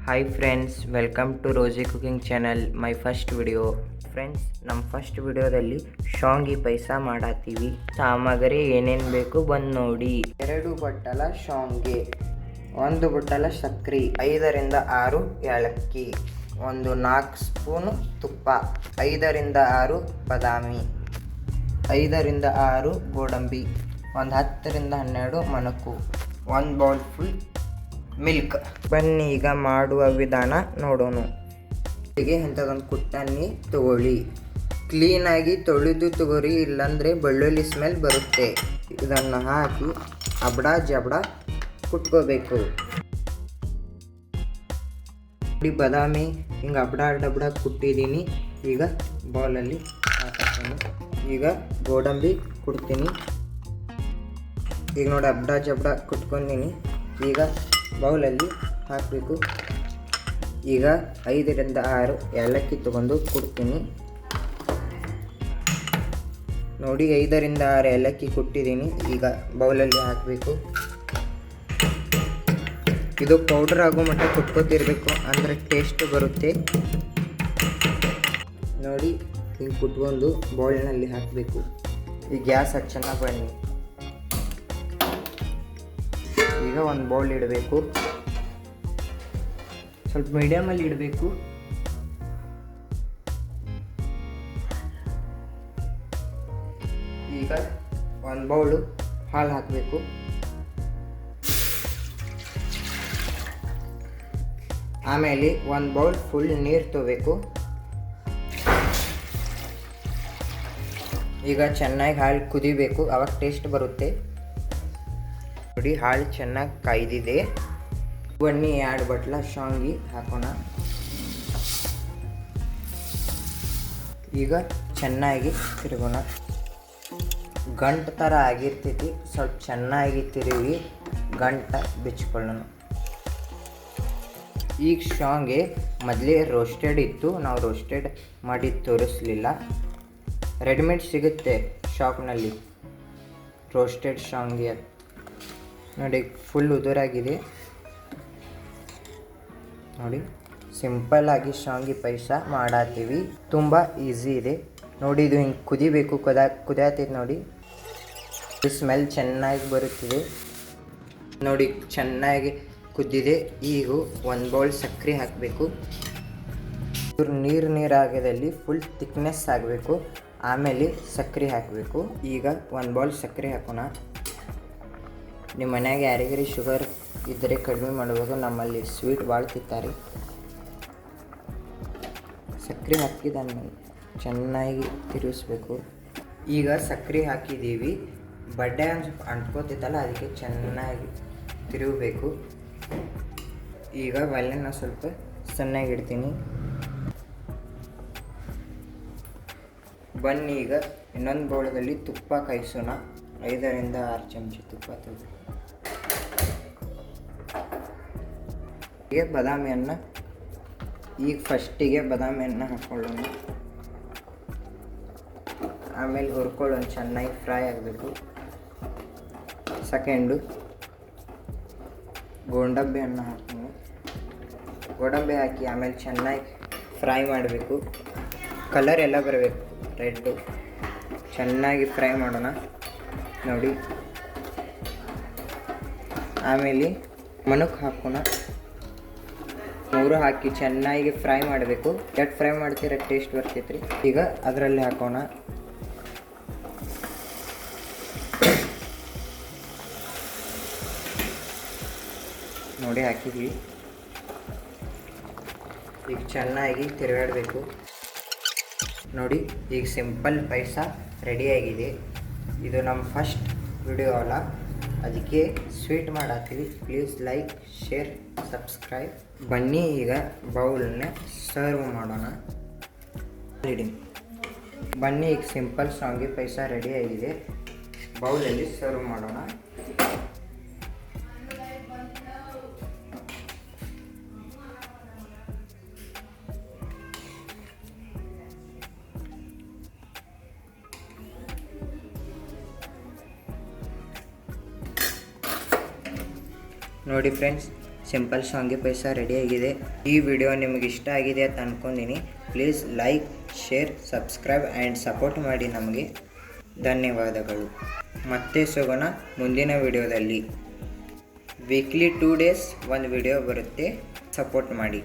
Hi friends, welcome to Rosy cooking channel. My first video. Friends, ನಮ್ಮ first ವಿಡಿಯೋದಲ್ಲಿ ಶಾಂಗಿ ಪೈಸ ಮಾಡತ್ತೀವಿ. ಸಾಮಗ್ರಿ ಏನೇನು ಬೇಕು ಬಂದು ನೋಡಿ. 2 ಬಟ್ಟಲ ಶಾಂಗಿ, 1 ಬಟ್ಟಲ ಸಕ್ರೆ, 5 ರಿಂದ 6 ಏಲಕ್ಕಿ, 4 ಸ್ಪೂನ್ ತುಪ್ಪ, 5 ರಿಂದ 6 ಬಾದಾಮಿ, 5 ರಿಂದ 6 ಗೋಡಂಬಿ, 10 ರಿಂದ 12 ಮಣಕು, 1 ಬೌಲ್ ಫುಲ್ ಮಿಲ್ಕ್. ಬನ್ನಿ ಈಗ ಮಾಡುವ ವಿಧಾನ ನೋಡೋಣ. ಹೀಗೆ ಇಂಥದ್ದೊಂದು ಕುಟ್ಟನ್ನಿ ತಗೊಳ್ಳಿ. ಕ್ಲೀನಾಗಿ ತೊಳೆದು ತಗೋರಿ, ಇಲ್ಲಾಂದರೆ ಬೆಳ್ಳುಳ್ಳಿ ಸ್ಮೆಲ್ ಬರುತ್ತೆ. ಇದನ್ನು ಹಾಕಿ ಅಬಡ ಜಬಡ ಕುಟ್ಕೋಬೇಕು. ಬಾದಾಮಿ ಹಿಂಗೆ ಅಬಡ ಡಬಡ ಕುಟ್ಟಿದ್ದೀನಿ. ಈಗ ಬೌಲಲ್ಲಿ ಹಾಕ್ತೀನಿ. ಈಗ ಗೋಡಂಬಿ ಕುಡ್ತೀನಿ. ಈಗ ನೋಡಿ ಅಬಡ ಜಬಡ ಕುಟ್ಕೊಂಡಿನಿ. ಈಗ ಬೌಲಲ್ಲಿ ಹಾಕಬೇಕು. ಈಗ 5 ರಿಂದ 6 ಏಲಕ್ಕಿ ತಗೊಂಡು ಕುಡ್ತೀನಿ. ನೋಡಿ 5 ರಿಂದ 6 ಏಲಕ್ಕಿ ಕುಟ್ಟಿದ್ದೀನಿ. ಈಗ ಬೌಲಲ್ಲಿ ಹಾಕಬೇಕು. ಇದು ಪೌಡರ್ ಆಗೋ ಮಟ್ಟ ಕುಟ್ಕೋತಿರ್ಬೇಕು, ಅಂದರೆ ಟೇಸ್ಟ್ ಬರುತ್ತೆ. ನೋಡಿ ಹಿಂಗೆ ಕುಟ್ಕೊಂಡು ಬೌಲ್ನಲ್ಲಿ ಹಾಕಬೇಕು. ಈ ಗ್ಯಾಸ್ ಹಚ್ಚೋಣ ಬನ್ನಿ. ಈಗ ಒಂದು ಬೌಲ್ ಇಡಬೇಕು. ಸ್ವಲ್ಪ ಮೀಡಿಯಮಲ್ಲಿ ಇಡಬೇಕು. ಈಗ ಒಂದು ಬೌಲು ಹಾಲು ಹಾಕಬೇಕು. ಆಮೇಲೆ 1 ಬೌಲ್ ಫುಲ್ ನೀರು ತಗೋಬೇಕು. ಈಗ ಚೆನ್ನಾಗಿ ಹಾಲು ಕುದಿಬೇಕು, ಅವಾಗ ಟೇಸ್ಟ್ ಬರುತ್ತೆ. ನೋಡಿ ಹಾಲು ಚೆನ್ನಾಗಿ ಕಾಯ್ದಿದೆ. ಬನ್ನಿ 2 ಬಟ್ಲ ಶಾಂಗಿ ಹಾಕೋಣ. ಈಗ ಚೆನ್ನಾಗಿ ತಿರುಗೋಣ. ಗಂಟು ಥರ ಆಗಿರ್ತೈತಿ, ಸ್ವಲ್ಪ ಚೆನ್ನಾಗಿ ತಿರುಗಿ ಗಂಟು ಬಿಚ್ಕೊಳ್ಳೋಣ. ಈಗ ಶಾಂಗೆ ಮೊದಲೇ ರೋಸ್ಟೆಡ್ ಇತ್ತು, ನಾವು ರೋಸ್ಟೆಡ್ ಮಾಡಿ ತೋರಿಸಲಿಲ್ಲ. ರೆಡಿಮೇಡ್ ಸಿಗುತ್ತೆ ಶಾಪ್ನಲ್ಲಿ ರೋಸ್ಟೆಡ್ ಶಾಂಗೆ. ನೋಡಿ ಫುಲ್ ಉದುರಾಗಿದೆ. ನೋಡಿ ಸಿಂಪಲ್ಲಾಗಿ ಶಾಂಗಿ ಪಾಯಸ ಮಾಡತ್ತೀವಿ. ತುಂಬ ಈಸಿ ಇದೆ. ನೋಡಿ ಇದು ಹಿಂಗೆ ಕುದಿಬೇಕು. ಕುದಿಯತೈತೆ ನೋಡಿ. ಸ್ಮೆಲ್ ಚೆನ್ನಾಗಿ ಬರುತ್ತಿದೆ. ನೋಡಿ ಚೆನ್ನಾಗಿ ಕುದ್ದಿದೆ. ಈಗ 1 ಬೌಲ್ ಸಕ್ಕರೆ ಹಾಕಬೇಕು. ನೀರಾಗದಲ್ಲಿ ಫುಲ್ ಥಿಕ್ನೆಸ್ ಆಗಬೇಕು. ಆಮೇಲೆ ಸಕ್ಕರೆ ಹಾಕಬೇಕು. ಈಗ 1 ಬೌಲ್ ಸಕ್ಕರೆ ಹಾಕೋಣ. ನಿಮ್ಮ ಮನ್ಯಾಗ ಯಾರಿಗಾರಿ ಶುಗರ್ ಇದ್ದರೆ ಕಡಿಮೆ ಮಾಡಬೇಕು. ನಮ್ಮಲ್ಲಿ ಸ್ವೀಟ್ ಭಾಳ ತಿಂತಾರೆ. ಸಕ್ಕರೆ ಹಾಕಿದಾದ್ಮೇಲೆ ಚೆನ್ನಾಗಿ ತಿರುಗಿಸ್ಬೇಕು. ಈಗ ಸಕ್ಕರೆ ಹಾಕಿದ್ದೀವಿ. ಬಡ್ಡೆ ಅಂಟ್ಕೋತೈತಲ್ಲ, ಅದಕ್ಕೆ ಚೆನ್ನಾಗಿ ತಿರುಗಬೇಕು. ಈಗ ಒಲೆನ ಸ್ವಲ್ಪ ಸಣ್ಣಗೆ ಇಡ್ತೀನಿ. ಬನ್ನಿ ಈಗ ಇನ್ನೊಂದು ಬೌಲದಲ್ಲಿ ತುಪ್ಪ ಕಾಯಿಸೋಣ. 5 ರಿಂದ 6 ಚಮಚ ತುಪ್ಪ ತೆಗೆದು ಬಾದಾಮಿಯನ್ನು ಈಗ ಫಸ್ಟಿಗೆ ಬಾದಾಮಿಯನ್ನು ಹಾಕ್ಕೊಳ್ಳೋಣ. ಆಮೇಲೆ ಹುರ್ಕೊಳ್ಳೋಣ. ಚೆನ್ನಾಗಿ ಫ್ರೈ ಆಗಬೇಕು. ಸೆಕೆಂಡು ಗೋಡಂಬಿಯನ್ನು ಹಾಕೋಣ. ಗೋಡಂಬಿ ಹಾಕಿ ಆಮೇಲೆ ಚೆನ್ನಾಗಿ ಫ್ರೈ ಮಾಡಬೇಕು. ಕಲರ್ ಎಲ್ಲ ಬರಬೇಕು, ರೆಡ್ಡು. ಚೆನ್ನಾಗಿ ಫ್ರೈ ಮಾಡೋಣ. ನೋಡಿ ಆಮೇಲೆ ಮಣಕ್ಕೆ ಹಾಕೋಣ. 3 ಹಾಕಿ ಚೆನ್ನಾಗಿ ಫ್ರೈ ಮಾಡಬೇಕು. ಎಷ್ಟು ಫ್ರೈ ಮಾಡ್ತೀರ ಟೇಸ್ಟ್ ಬರ್ತೈತ್ರಿ. ಈಗ ಅದರಲ್ಲಿ ಹಾಕೋಣ. ನೋಡಿ ಹಾಕಿದ್ವಿ. ಈಗ ಚೆನ್ನಾಗಿ ತಿರುಗಾಡಬೇಕು. ನೋಡಿ ಈಗ ಸಿಂಪಲ್ ಪಾಯಸ ರೆಡಿಯಾಗಿದೆ. ಇದು ನಮ್ಮ ಫಸ್ಟ್ ವಿಡಿಯೋ ಅಲ್ಲ, ಅದಕ್ಕೆ ಸ್ವೀಟ್ ಮಾಡತ್ತೀವಿ. Please like, share, subscribe. ಬನ್ನಿ ಈಗ ಬೌಲನ್ನ ಸರ್ವ್ ಮಾಡೋಣ. ಬನ್ನಿ ಈಗ ಸಿಂಪಲ್ ಶಾಂಗಿ ಪಾಯಸ ರೆಡಿಯಾಗಿದೆ. ಬೌಲಲ್ಲಿ ಸರ್ವ್ ಮಾಡೋಣ. ನೋಡಿ ಫ್ರೆಂಡ್ಸ್, ಸಿಂಪಲ್ ಶಾವಿಗೆ ಪಾಯಸ ರೆಡಿಯಾಗಿದೆ. ಈ ವಿಡಿಯೋ ನಿಮಗೆ ಇಷ್ಟ ಆಗಿದೆ ಅಂತ ಅಂದ್ಕೊಂಡಿನಿ. Please like, share, subscribe and support ಮಾಡಿ ನಮಗೆ. ಧನ್ಯವಾದಗಳು. ಮತ್ತೆ ಸಿಗೋಣ ಮುಂದಿನ ವಿಡಿಯೋದಲ್ಲಿ. ವೀಕ್ಲಿ 2 ಡೇಸ್ ಒಂದು ವಿಡಿಯೋ ಬರುತ್ತೆ. ಸಪೋರ್ಟ್ ಮಾಡಿ.